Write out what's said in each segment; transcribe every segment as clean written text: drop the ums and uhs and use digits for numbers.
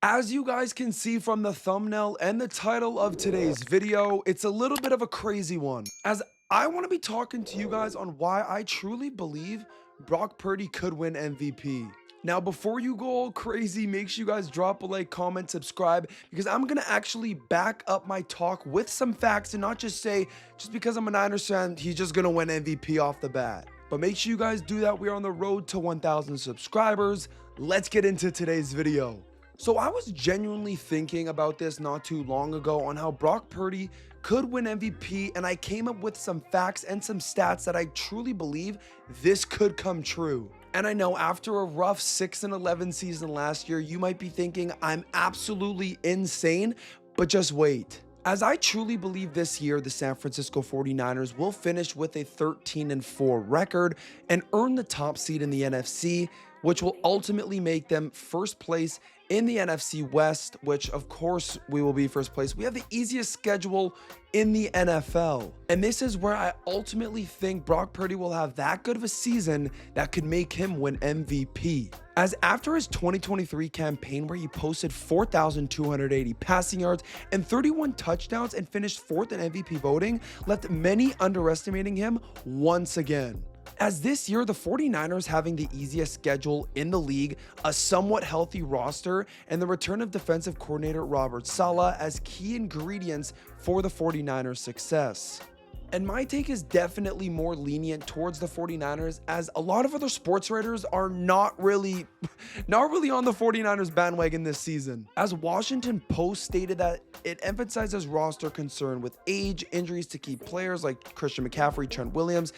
As you guys can see from the thumbnail and the title of today's video, it's a little bit of a crazy one, as I want to be talking to you guys on why I truly believe Brock Purdy could win MVP. Now, before you go all crazy, make sure you guys drop a like, comment, subscribe, because I'm going to actually back up my talk with some facts and not just say, just because I'm a Niners fan, he's just going to win MVP off the bat. But make sure you guys do that. We are on the road to 1,000 subscribers. Let's get into today's video. So I was genuinely thinking about this not too long ago on how Brock Purdy could win MVP, and I came up with some facts and some stats that I truly believe this could come true. And I know after a rough 6-11 season last year, you might be thinking I'm absolutely insane, but just wait. As I truly believe this year, the San Francisco 49ers will finish with a 13-4 record and earn the top seed in the NFC, which will ultimately make them first place in the NFC West, which of course we will be first place. We have the easiest schedule in the NFL. And this is where I ultimately think Brock Purdy will have that good of a season that could make him win MVP. As after his 2023 campaign where he posted 4,280 passing yards and 31 touchdowns and finished fourth in MVP voting, left many underestimating him once again. As this year, the 49ers having the easiest schedule in the league, a somewhat healthy roster, and the return of defensive coordinator Robert Saleh as key ingredients for the 49ers' success. And my take is definitely more lenient towards the 49ers, as a lot of other sports writers are not really on the 49ers bandwagon this season. As Washington Post stated that it emphasizes roster concern with age, injuries to key players like Christian McCaffrey, Trent Williams,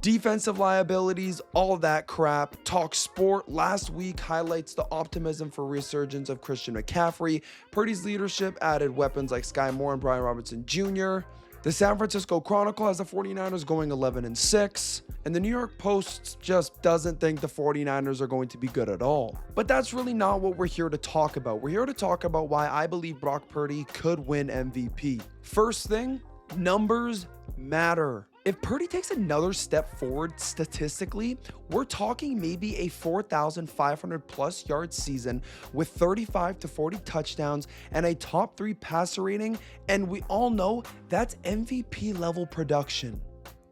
defensive liabilities, all that crap. Talk Sport last week highlights the optimism for resurgence of Christian McCaffrey. Purdy's leadership added weapons like Sky Moore and Brian Robertson Jr. The San Francisco Chronicle has the 49ers going 11-6, and the New York Post just doesn't think the 49ers are going to be good at all. But that's really not what we're here to talk about. We're here to talk about why I believe Brock Purdy could win MVP. First thing, numbers matter. If Purdy takes another step forward statistically, we're talking maybe a 4,500 plus yard season with 35 to 40 touchdowns and a top 3 passer rating, and we all know that's MVP level production.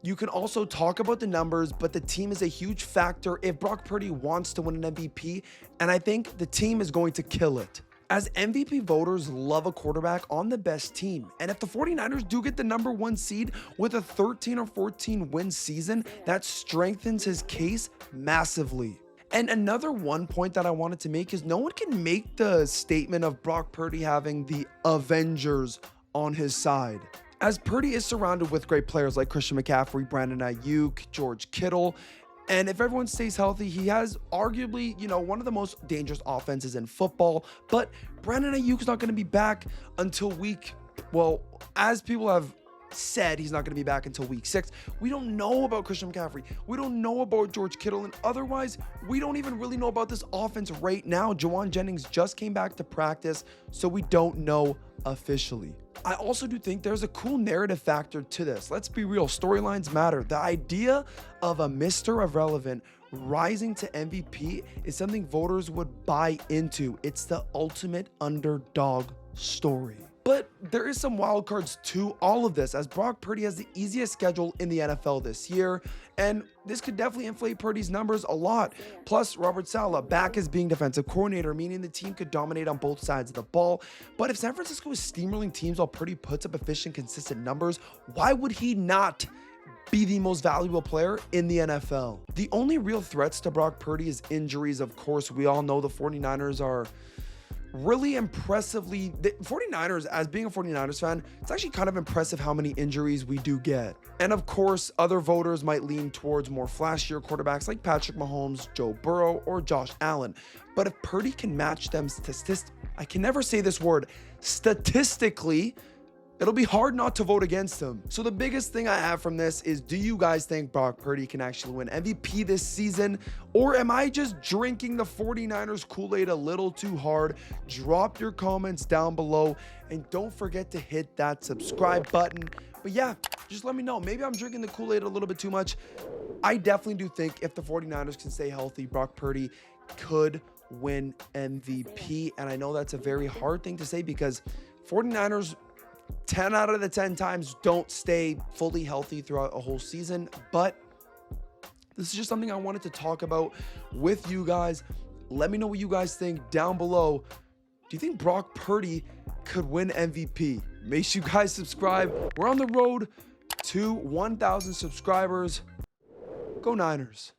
You can also talk about the numbers, but the team is a huge factor if Brock Purdy wants to win an MVP, and I think the team is going to kill it. As MVP voters love a quarterback on the best team, and if the 49ers do get the #1 seed with a 13 or 14 win season, that strengthens his case massively. And another one point that I wanted to make is no one can make the statement of Brock Purdy having the Avengers on his side, as Purdy is surrounded with great players like Christian McCaffrey, Brandon Ayuk, George Kittle. And if everyone stays healthy, he has arguably, one of the most dangerous offenses in football. But Brandon Ayuk's not going to be back until as people have said, he's not going to be back until week 6. We don't know about Christian McCaffrey. We don't know about George Kittle. And otherwise, we don't even really know about this offense right now. Juwan Jennings just came back to practice, so we don't know officially. I also do think there's a cool narrative factor to this. Let's be real, storylines matter. The idea of a Mr. Irrelevant rising to MVP is something voters would buy into. It's the ultimate underdog story. But there is some wild cards to all of this, as Brock Purdy has the easiest schedule in the NFL this year, and this could definitely inflate Purdy's numbers a lot. Plus, Robert Saleh back as being defensive coordinator, meaning the team could dominate on both sides of the ball. But if San Francisco is steamrolling teams while Purdy puts up efficient, consistent numbers, why would he not be the most valuable player in the NFL? The only real threats to Brock Purdy is injuries. Of course, we all know the 49ers are really impressively, the 49ers, as being a 49ers fan, it's actually kind of impressive how many injuries we do get. And of course, other voters might lean towards more flashier quarterbacks like Patrick Mahomes, Joe Burrow, or Josh Allen. But if Purdy can match them I can never say this word, statistically, it'll be hard not to vote against him. So the biggest thing I have from this is, do you guys think Brock Purdy can actually win MVP this season? Or am I just drinking the 49ers Kool-Aid a little too hard? Drop your comments down below and don't forget to hit that subscribe button. But yeah, just let me know. Maybe I'm drinking the Kool-Aid a little bit too much. I definitely do think if the 49ers can stay healthy, Brock Purdy could win MVP. And I know that's a very hard thing to say because 49ers 10 out of the 10 times don't stay fully healthy throughout a whole season, but this is just something I wanted to talk about with you guys. Let me know what you guys think down below. Do you think Brock Purdy could win MVP? Make sure you guys subscribe. We're on the road to 1,000 subscribers. Go Niners.